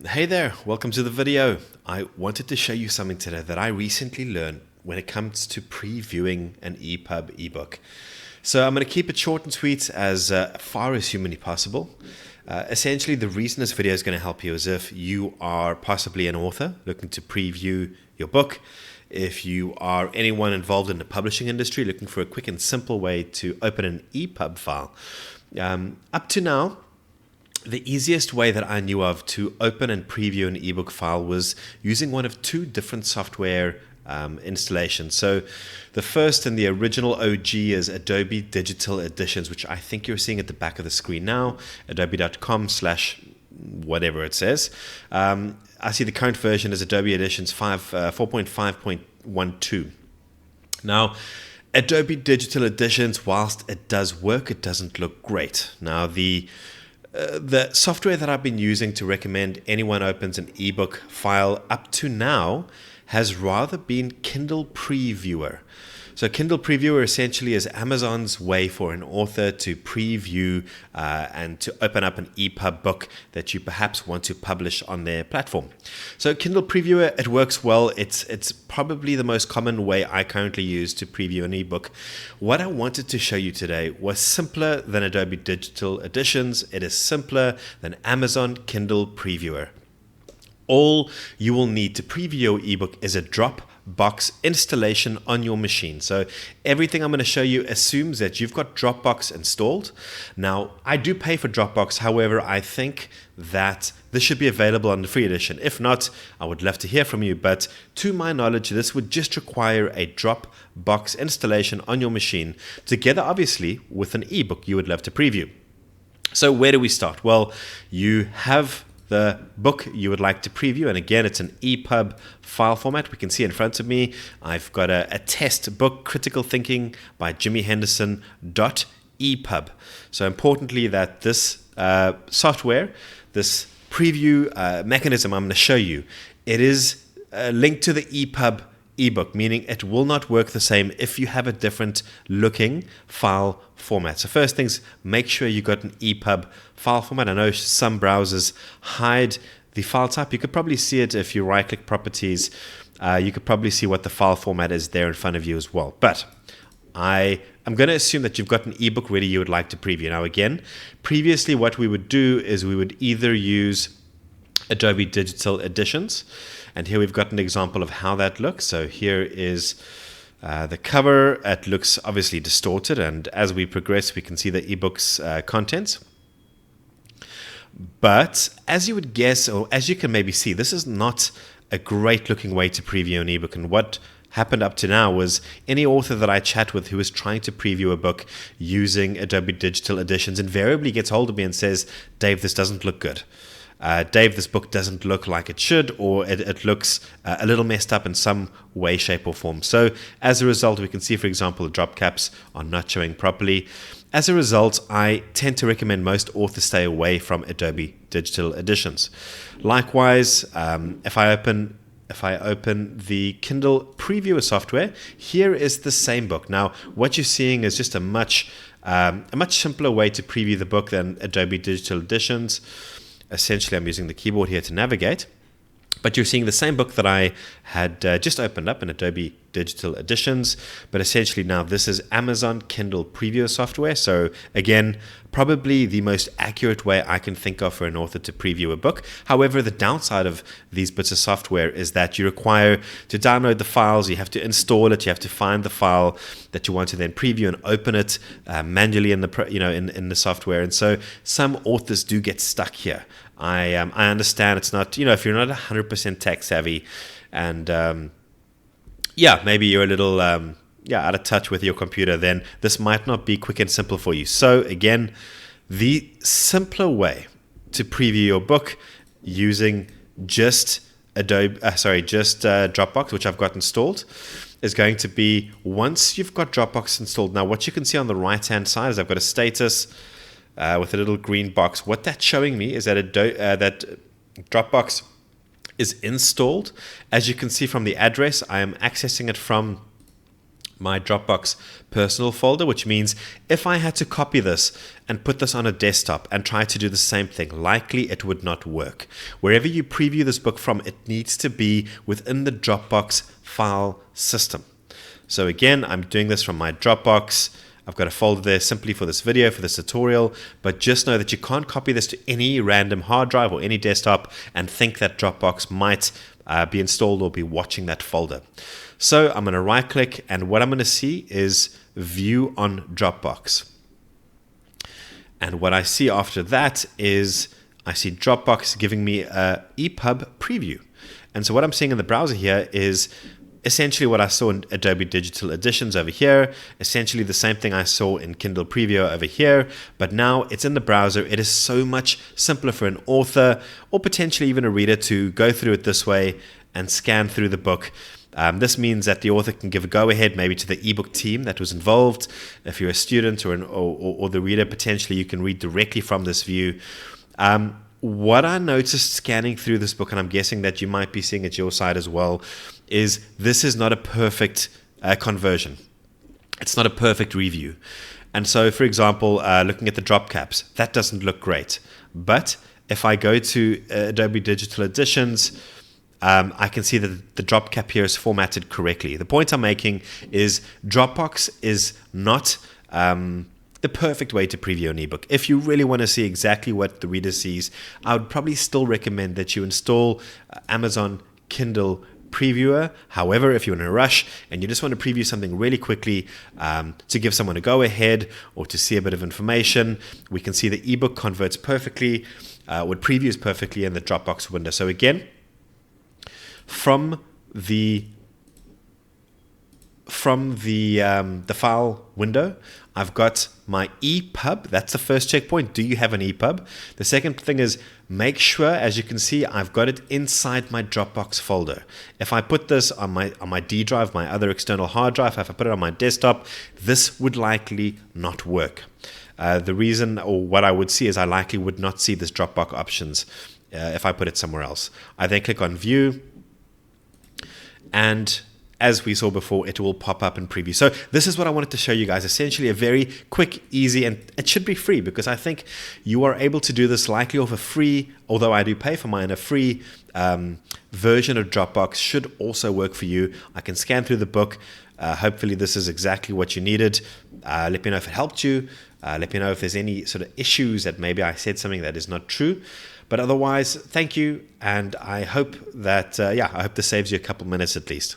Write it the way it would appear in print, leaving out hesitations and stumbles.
Hey there, welcome to the video. I wanted to show you something today that I recently learned when it comes to previewing an ePUB ebook. So I'm going to keep it short and sweet as far as humanly possible. Essentially, the reason this video is going to help you is if you are possibly an author looking to preview your book, if you are anyone involved in the publishing industry looking for a quick and simple way to open an ePUB file. Up to now, the easiest way that I knew of to open and preview an ebook file was using one of two different software installations. So the first and the original OG is Adobe Digital Editions, which I think you're seeing at the back of the screen now, adobe.com/whatever it says. I see the current version is Adobe Editions 4.5.12. Now, Adobe Digital Editions, whilst it does work, it doesn't look great. Now, the software that I've been using to recommend anyone opens an ebook file up to now has rather been Kindle Previewer. So Kindle Previewer essentially is Amazon's way for an author to preview and to open up an ePUB book that you perhaps want to publish on their platform. So Kindle Previewer, it works well. It's probably the most common way I currently use to preview an ebook. What I wanted to show you today was simpler than Adobe Digital Editions. It is simpler than Amazon Kindle Previewer. All you will need to preview your ebook is a DropBox installation on your machine. So everything I'm going to show you assumes that you've got DropBox installed. Now, I do pay for DropBox. However, I think that this should be available on the free edition. If not, I would love to hear from you. But to my knowledge, this would just require a DropBox installation on your machine, together obviously with an ebook you would love to preview. So where do we start? Well, you have the book you would like to preview, and again, it's an ePUB file format. We can see in front of me, I've got a test book, Critical Thinking by Jimmy Henderson .epub. So importantly, that this software, this preview mechanism I'm going to show you, it is linked to the ePUB ebook, meaning it will not work the same if you have a different looking file format. So first things, make sure you got an ePUB file format. I know some browsers hide the file type. You could probably see it if you right click properties. You could probably see what the file format is there in front of you as well. But I'm going to assume that you've got an ebook ready you would like to preview. Now again, previously what we would do is we would either use Adobe Digital Editions, and here we've got an example of how that looks. So here is the cover. It looks obviously distorted, and as we progress, we can see the ebook's contents. But as you would guess, or as you can maybe see, this is not a great looking way to preview an ebook. And what happened up to now was any author that I chat with who is trying to preview a book using Adobe Digital Editions invariably gets hold of me and says, Dave, this doesn't look good. Dave, this book doesn't look like it should, or it looks a little messed up in some way, shape, or form. So as a result, we can see, for example, the drop caps are not showing properly. As a result, I tend to recommend most authors stay away from Adobe Digital Editions. Likewise, if I open the Kindle Previewer software, here is the same book. Now, what you're seeing is just a much simpler way to preview the book than Adobe Digital Editions. Essentially, I'm using the keyboard here to navigate, but you're seeing the same book that I had just opened up in Adobe Digital Editions, but essentially now this is Amazon Kindle Previewer software. So again, probably the most accurate way I can think of for an author to preview a book. However, the downside of these bits of software is that you require to download the files, you have to install it, you have to find the file that you want to then preview and open it manually in the in the software. And so some authors do get stuck here. I understand it's not, if you're not 100% tech savvy and maybe you're a little out of touch with your computer, then this might not be quick and simple for you. So again, the simpler way to preview your book using just DropBox, which I've got installed, is going to be once you've got DropBox installed. Now, what you can see on the right-hand side is I've got a status with a little green box. What that's showing me is that that DropBox is installed. As you can see from the address, I am accessing it from my Dropbox personal folder, which means if I had to copy this and put this on a desktop and try to do the same thing, likely it would not work. Wherever you preview this book from, it needs to be within the Dropbox file system. So again, I'm doing this from my Dropbox. I've got a folder there simply for this video, for this tutorial, but just know that you can't copy this to any random hard drive or any desktop and think that Dropbox might be installed or be watching that folder. So I'm going to right click, and what I'm going to see is view on Dropbox. And what I see after that is I see Dropbox giving me a ePUB preview. And so what I'm seeing in the browser here is essentially what I saw in Adobe Digital Editions over here, essentially the same thing I saw in Kindle Preview over here, but now it's in the browser. It is so much simpler for an author or potentially even a reader to go through it this way and scan through the book. This means that the author can give a go-ahead maybe to the eBook team that was involved. If you're a student or the reader, potentially you can read directly from this view. What I noticed scanning through this book, and I'm guessing that you might be seeing at your side as well, is this is not a perfect conversion. It's not a perfect review. And so, for example, looking at the drop caps, that doesn't look great. But if I go to Adobe Digital Editions, I can see that the drop cap here is formatted correctly. The point I'm making is Dropbox is not the perfect way to preview an ebook. If you really want to see exactly what the reader sees, I would probably still recommend that you install Amazon Kindle Previewer. However, if you're in a rush and you just want to preview something really quickly to give someone a go ahead or to see a bit of information, we can see the ebook converts perfectly, what previews perfectly in the Dropbox window. So again, from the file window, I've got my ePUB. That's the first checkpoint. Do you have an ePUB? The second thing is make sure, as you can see, I've got it inside my Dropbox folder. If I put this on my D drive, my other external hard drive, if I put it on my desktop, this would likely not work. The reason, or what I would see, is I likely would not see this Dropbox options if I put it somewhere else. I then click on View, and as we saw before, it will pop up in preview. So this is what I wanted to show you guys. Essentially a very quick, easy, and it should be free, because I think you are able to do this likely off a free, although I do pay for mine, a free version of Dropbox should also work for you. I can scan through the book. Hopefully this is exactly what you needed. Let me know if it helped you. Let me know if there's any sort of issues that maybe I said something that is not true. But otherwise, thank you. And I hope that, I hope this saves you a couple minutes at least.